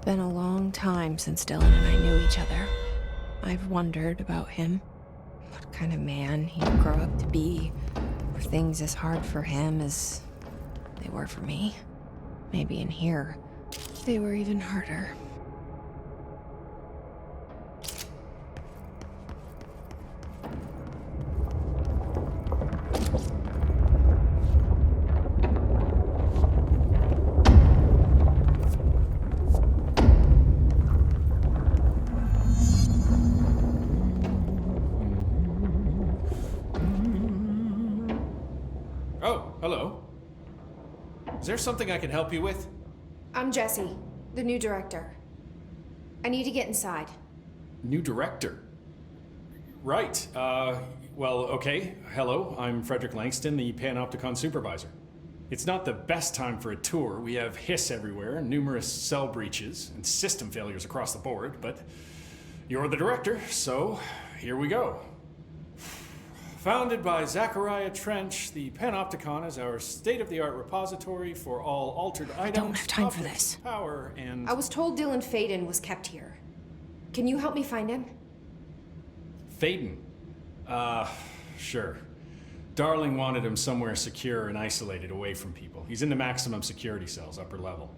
been a long time since Dylan and I knew each other. I've wondered about him. What kind of man he'd grow up to be. Were things as hard for him as they were for me? Maybe in here, they were even harder. Oh, hello. Is there something I can help you with? I'm Jesse, the new director. I need to get inside. New director? Right. Well, okay. Hello, I'm Frederick Langston, the Panopticon supervisor. It's not the best time for a tour. We have hiss everywhere, numerous cell breaches, and system failures across the board, but you're the director, so here we go. Founded by Zachariah Trench, the Panopticon is our state-of-the-art repository for all altered items, Don't have time for objects, this. Power, and... I was told Dylan Faden was kept here. Can you help me find him? Faden? Sure. Darling wanted him somewhere secure and isolated away from people. He's in the maximum security cells, upper level.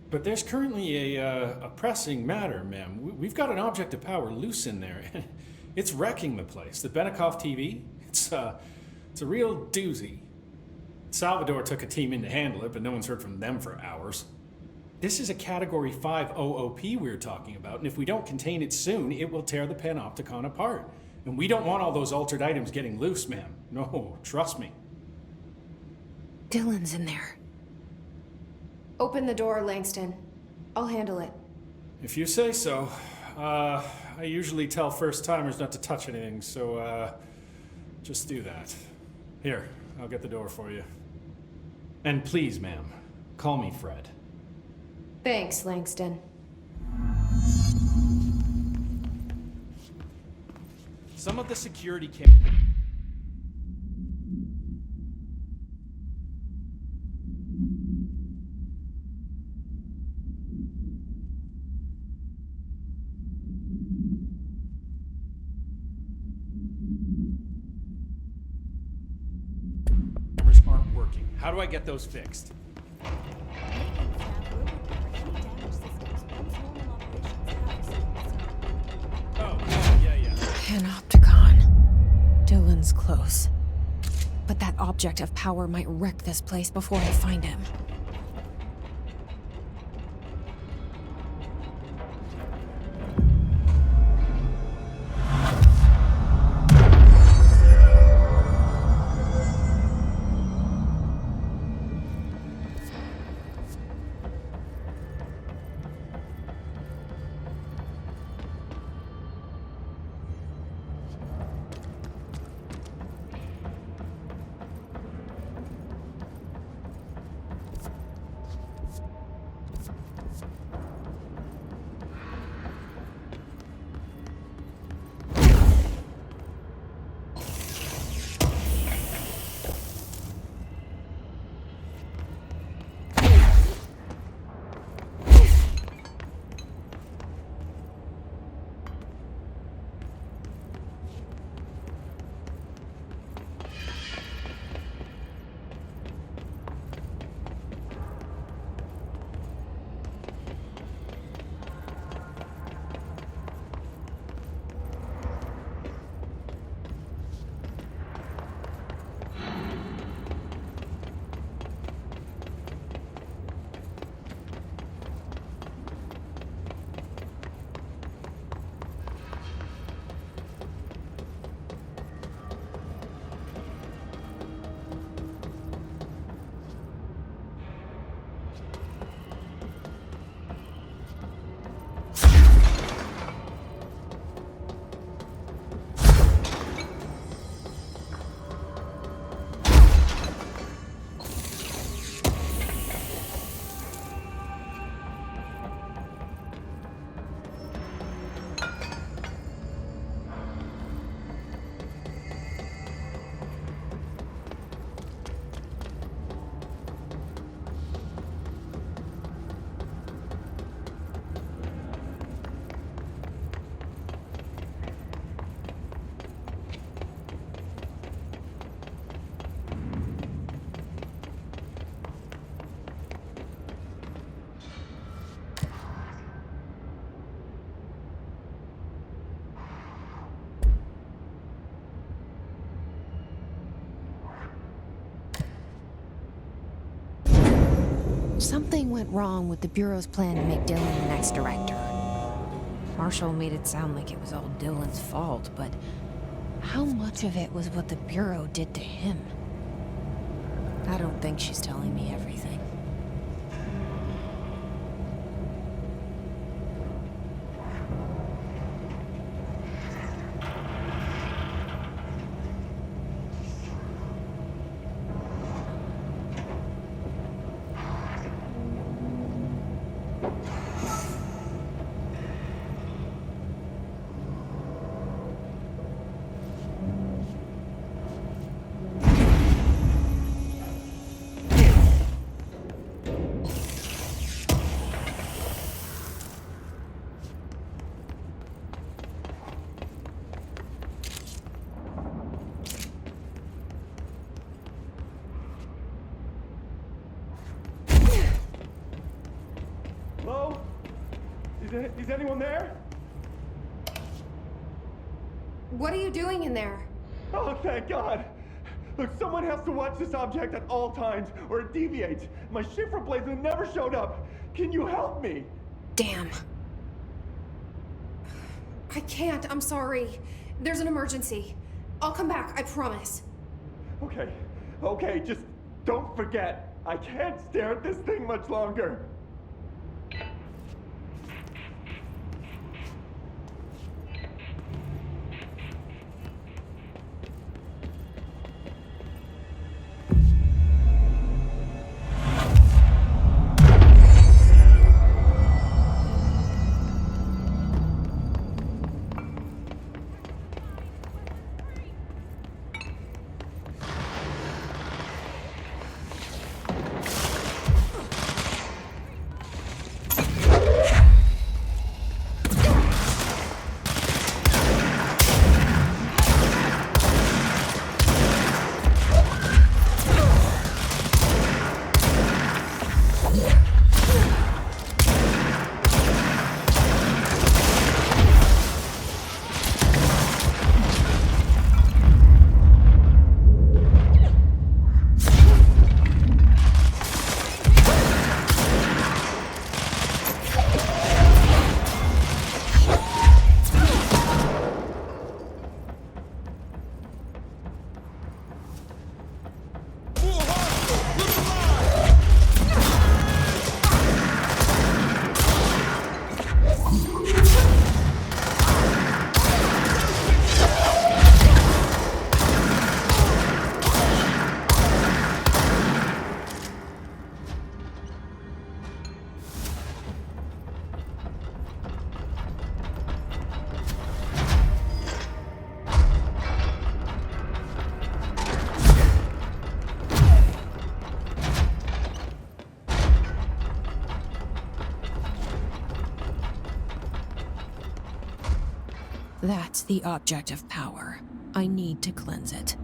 But there's currently a pressing matter, ma'am. We've got an object of power loose in there. It's wrecking the place. The Benikoff TV? It's a real doozy. Salvador took a team in to handle it, but no one's heard from them for hours. This is a Category 5 OOP we're talking about, and if we don't contain it soon, it will tear the Panopticon apart. And we don't want all those altered items getting loose, ma'am. No, trust me. Dylan's in there. Open the door, Langston. I'll handle it. If you say so. I usually tell first-timers not to touch anything, so, just do that. Here, I'll get the door for you. And please, ma'am, call me Fred. Thanks, Langston. Some of the security cameras aren't working. How do I get those fixed? Oh, yeah. Panopticon. Dylan's close. But that object of power might wreck this place before I find him. Something went wrong with the Bureau's plan to make Dylan the next director. Marshall made it sound like it was all Dylan's fault, but how much of it was what the Bureau did to him? I don't think she's telling me everything. Hello? Is anyone there? What are you doing in there? Oh, thank God! Look, someone has to watch this object at all times, or it deviates. My shift replacement never showed up. Can you help me? Damn. I can't, I'm sorry. There's an emergency. I'll come back, I promise. Okay, just don't forget. I can't stare at this thing much longer. That's the object of power. I need to cleanse it.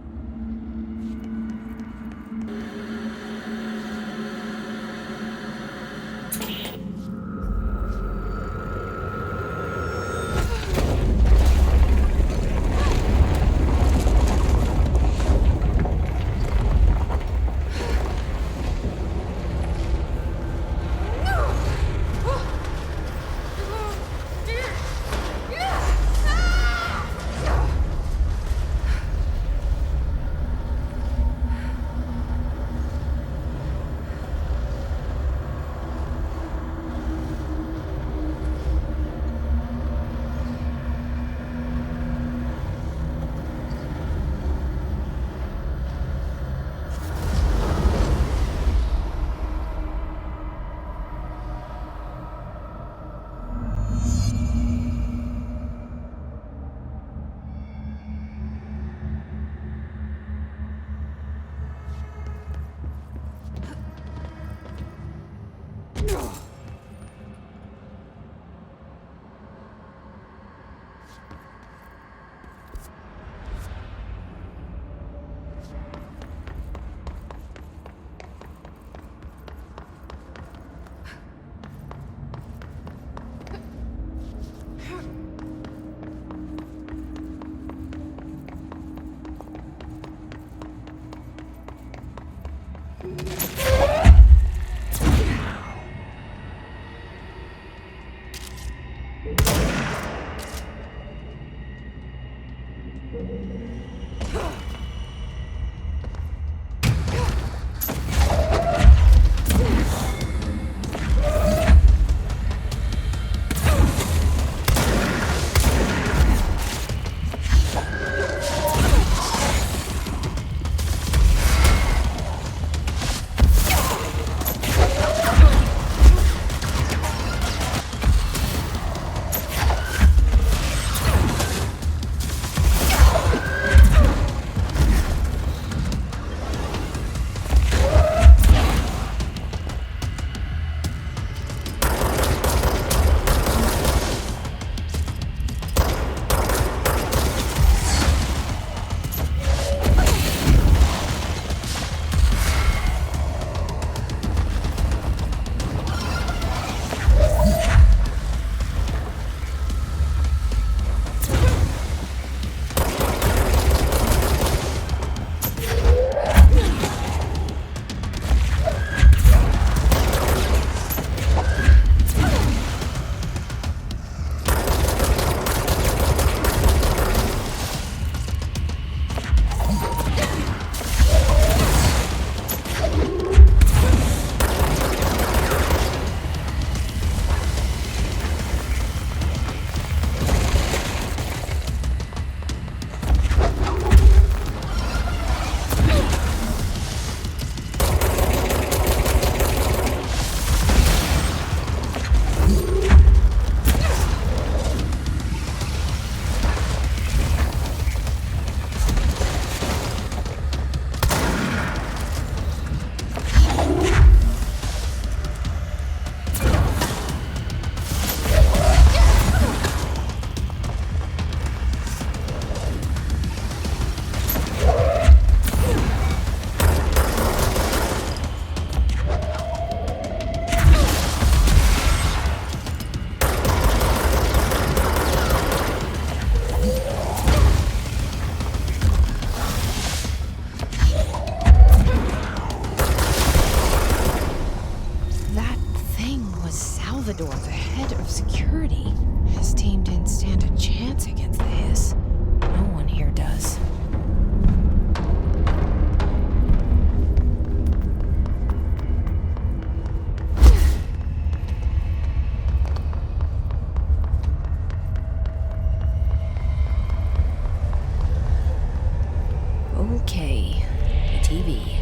Okay, the TV.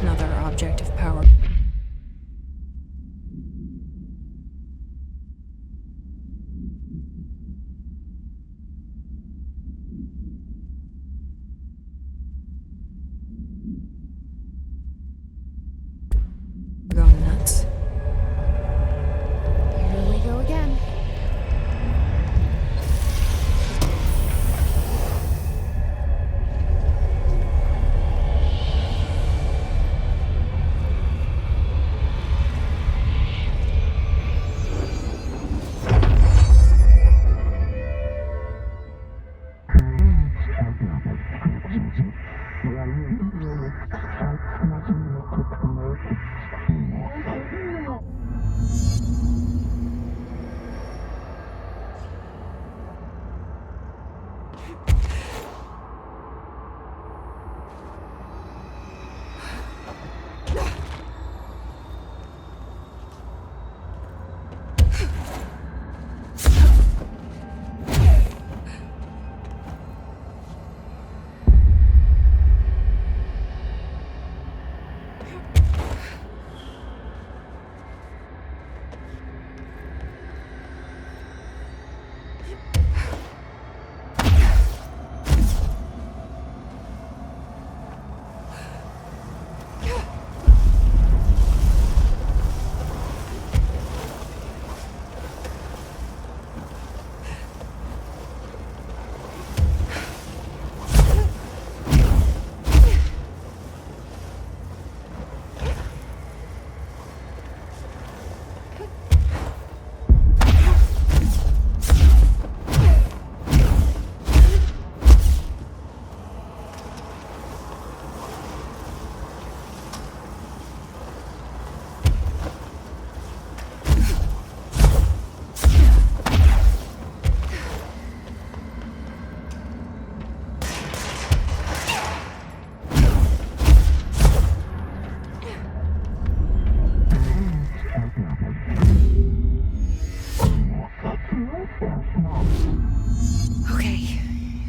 Another object of power. Going nuts. Here we go again.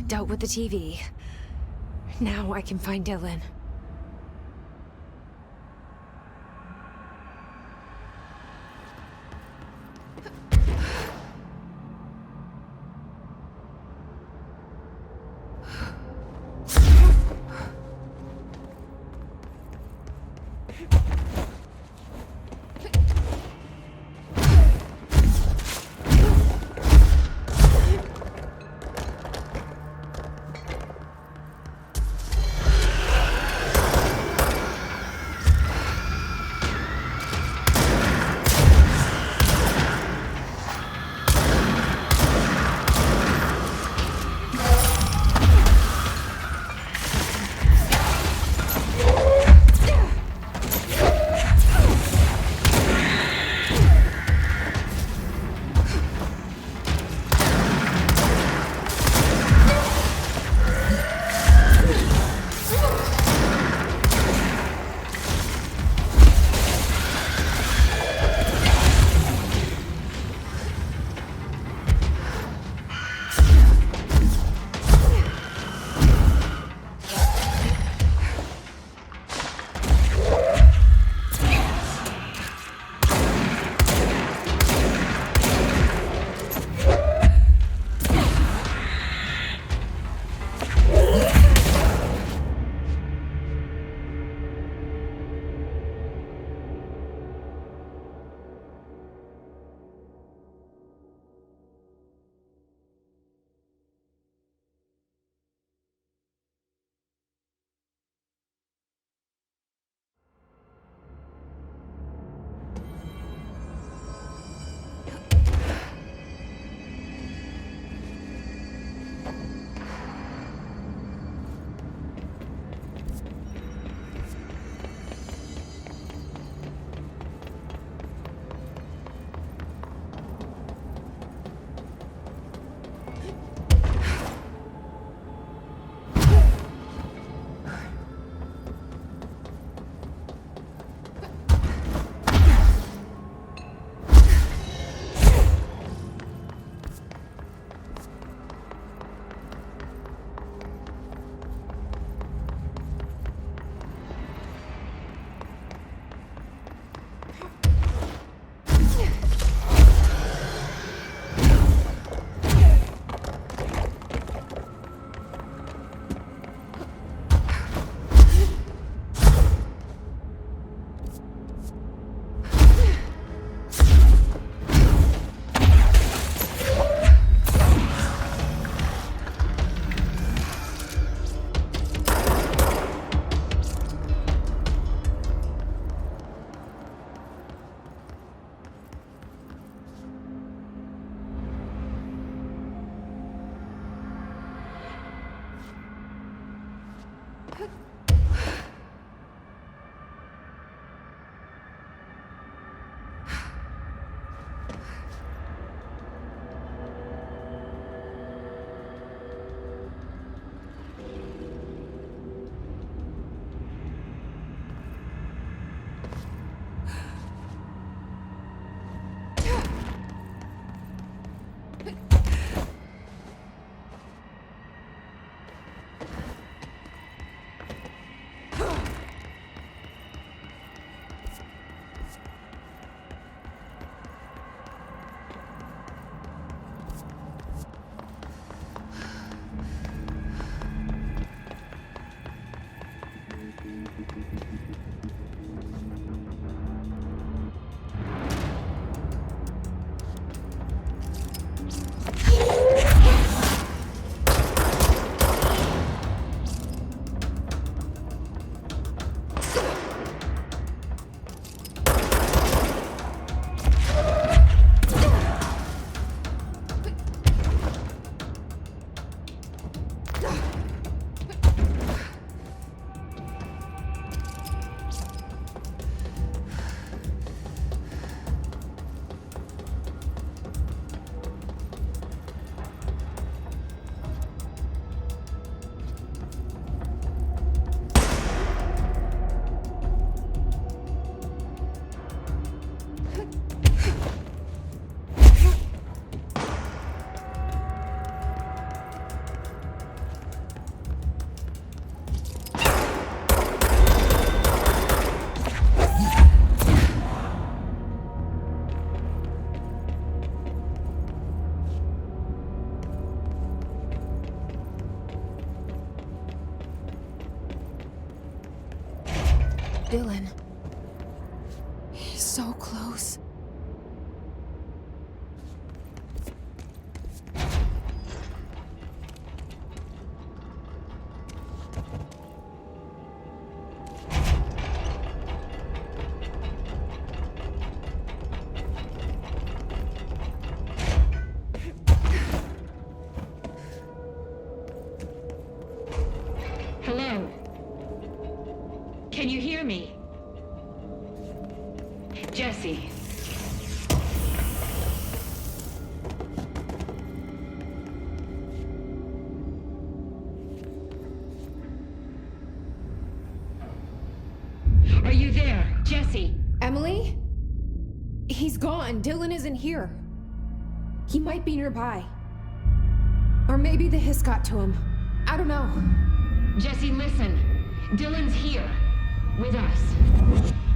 dealt with the TV. Now I can find Dylan. Dylan. He's so close. Hello? Can you hear me? Jesse. Are you there, Jesse? Emily? He's gone. Dylan isn't here. He might be nearby. Or maybe the hiss got to him. I don't know. Jesse, listen. Dylan's here. With us.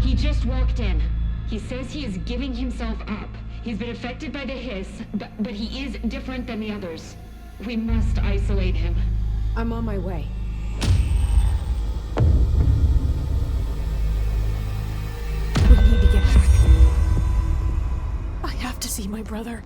He just walked in. He says he is giving himself up. He's been affected by the hiss, but he is different than the others. We must isolate him. I'm on my way. We need to get back. I have to see my brother.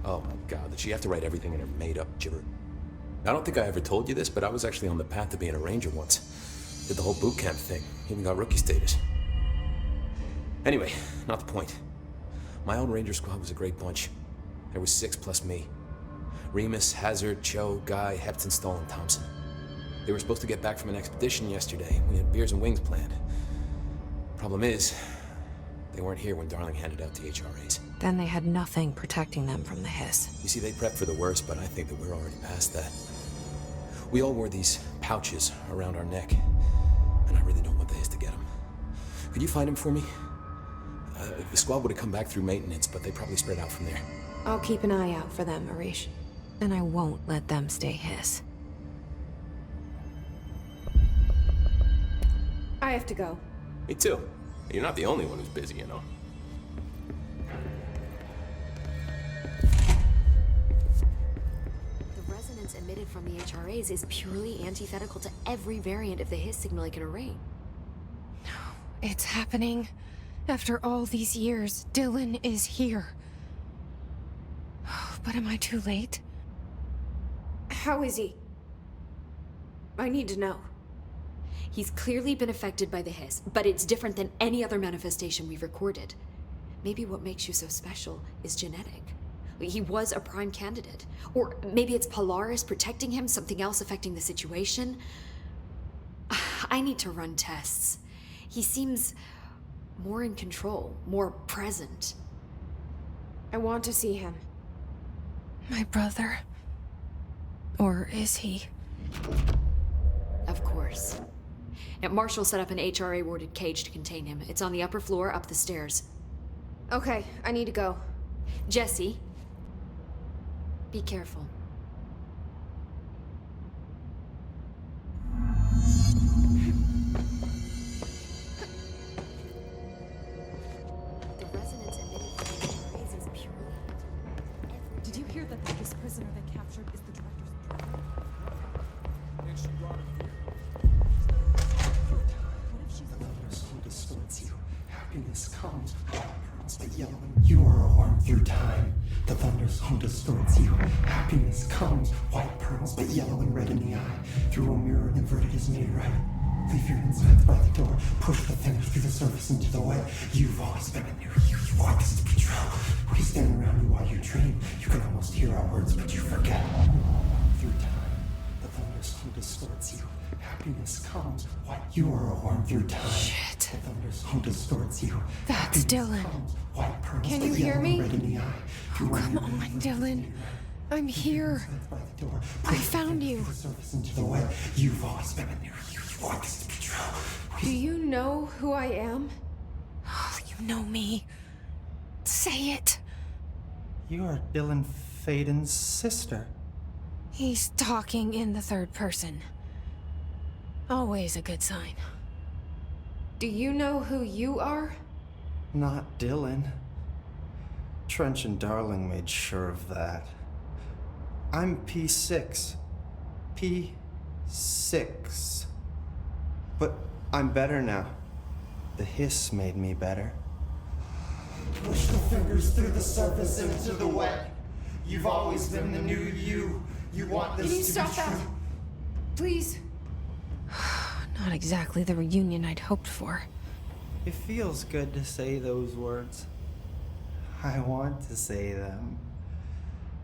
Oh my god, did she have to write everything in her made-up gibber? I don't think I ever told you this, but I was actually on the path to being a ranger once. Did the whole boot camp thing, even got rookie status. Anyway, not the point. My own ranger squad was a great bunch. There was 6 plus me. Remus, Hazard, Cho, Guy, Hepton, Stoll, and Thompson. They were supposed to get back from an expedition yesterday. We had beers and wings planned. Problem is, they weren't here when Darling handed out the HRAs. Then they had nothing protecting them from the hiss. You see, they prepped for the worst, but I think that we're already past that. We all wore these pouches around our neck, and I really don't want the hiss to get them. Could you find him for me? The squad would have come back through maintenance, but they probably spread out from there. I'll keep an eye out for them, Arish. And I won't let them stay his. I have to go. Me too. You're not the only one who's busy, you know. The resonance emitted from the HRAs is purely antithetical to every variant of the Hiss signal it can array. It's happening. After all these years, Dylan is here. But am I too late? How is he? I need to know. He's clearly been affected by the Hiss, but it's different than any other manifestation we've recorded. Maybe what makes you so special is genetic. He was a prime candidate. Or maybe it's Polaris protecting him, something else affecting the situation. I need to run tests. He seems more in control, more present. I want to see him. My brother? Or is he? Of course. Now, Marshall set up an HRA-warded cage to contain him. It's on the upper floor, up the stairs. Okay, I need to go. Jesse, be careful. The resonance emitted from the HRAs is purely... Did you hear that this prisoner they captured is the director's brother? And she brought him here. What if she's a Who distorts you? Happiness comes. Pearls that yellow and you are warm through time. The thunderstorm distorts you. Happiness comes. White pearls, but yellow and red in the eye. Through a mirror inverted is made right. Leave your insides by the door. Push the fingers through the surface into the wet. You've always been a new you. You want this to be true. We stand around you while you dream. You can almost hear our words, but you forget. Through time, the thunderstorm distorts you. Happiness comes. White, you are a worm through time. Shit. The thunderstorm distorts you. That's Dylan. White pearls, Can but you hear yellow me? and red in the eye. Oh, come on, Dylan. I'm here. I found you. Into the wet. You've always been a new you. You want this to be true. Do you know who I am? Oh, you know me. Say it. You are Dylan Faden's sister. He's talking in the third person. Always a good sign. Do you know who you are? Not Dylan. Trench and Darling made sure of that. I'm P6. P6. But I'm better now. The Hiss made me better. Push the fingers through the surface into the wet. You've always been the new you. You want this Can you to stop be that? true. Please? Not exactly the reunion I'd hoped for. It feels good to say those words. I want to say them.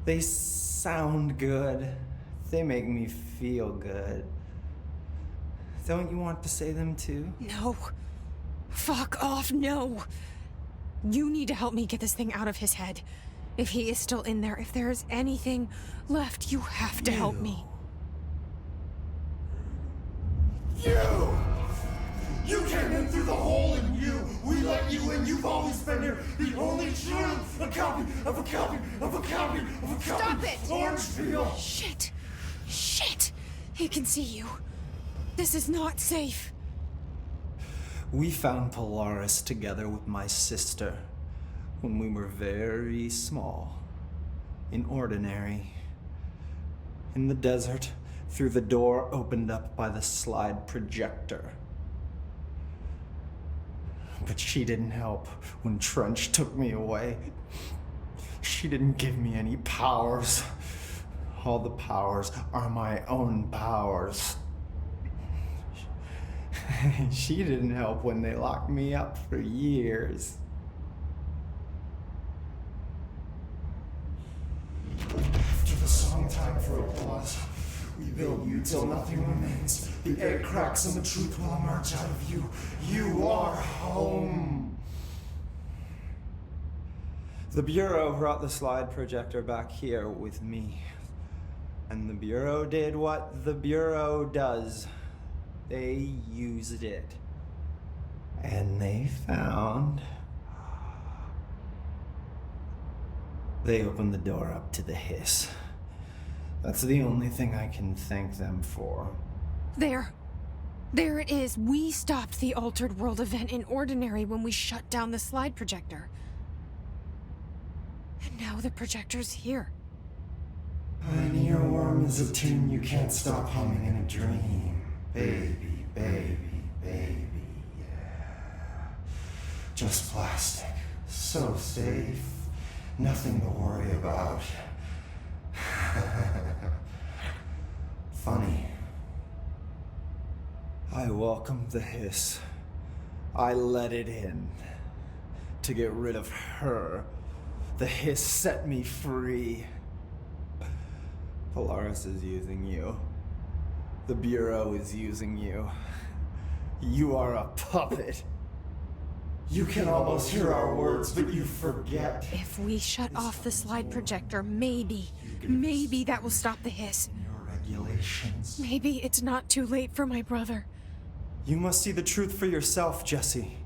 They sound good. They make me feel good. Don't you want to say them too? No. Fuck off, no. You need to help me get this thing out of his head. If he is still in there, if there is anything left, you have to help me. You came in through the hole in you. We let you in. You've always been here. The only truth. A copy of a copy of a copy of a copy. Stop it! Orange peel. Shit. Shit. He can see you. This is not safe. We found Polaris together with my sister when we were very small, in Ordinary, in the desert, through the door opened up by the slide projector. But she didn't help when Trench took me away. She didn't give me any powers. All the powers are my own powers. She didn't help when they locked me up for years. After the song time for applause, we build you till nothing remains. The air cracks and the truth will emerge out of you. You are home. The Bureau brought the slide projector back here with me. And the Bureau did what the Bureau does. They used it. And they found... They opened the door up to the hiss. That's the only thing I can thank them for. There. There it is. We stopped the Altered World event in Ordinary when we shut down the slide projector. And now the projector's here. An earworm is a tune you can't stop humming in a dream. Baby, baby, baby, yeah. Just plastic. So safe. Nothing to worry about. Funny. I welcomed the hiss. I let it in. To get rid of her. The hiss set me free. Polaris is using you. The Bureau is using you. You are a puppet. You can almost hear our words, but you forget. If we shut off the slide projector, maybe that will stop the hiss. Your regulations. Maybe it's not too late for my brother. You must see the truth for yourself, Jesse.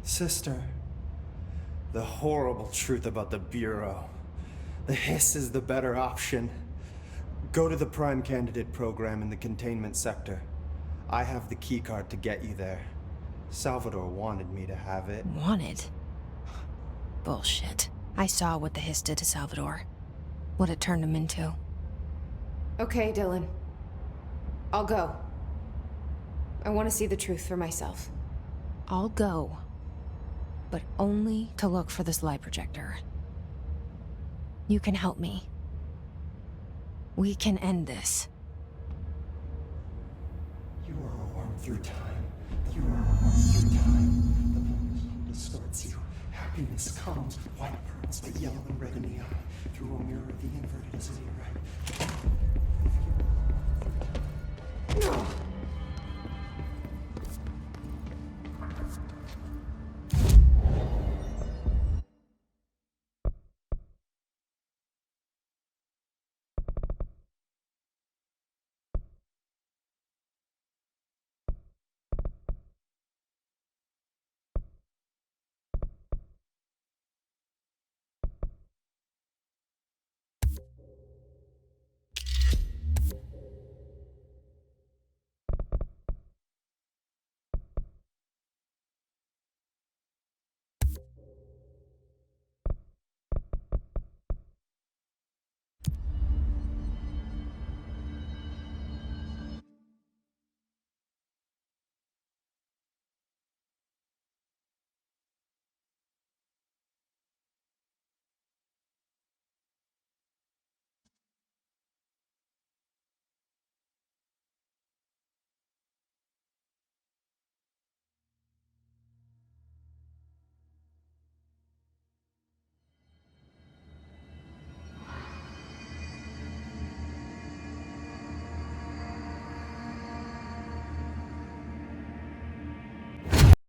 Sister. The horrible truth about the Bureau. The hiss is the better option. Go to the Prime Candidate program in the containment sector. I have the keycard to get you there. Salvador wanted me to have it. Wanted? Bullshit. I saw what the hiss did to Salvador. What it turned him into. Okay, Dylan. I'll go. I want to see the truth for myself. I'll go. But only to look for the slide projector. You can help me. We can end this. You are a worm through time. You are a worm through time. The moon distorts you. Happiness comes, white pearls, but yellow and red in the eye. Through a mirror, the inverted is a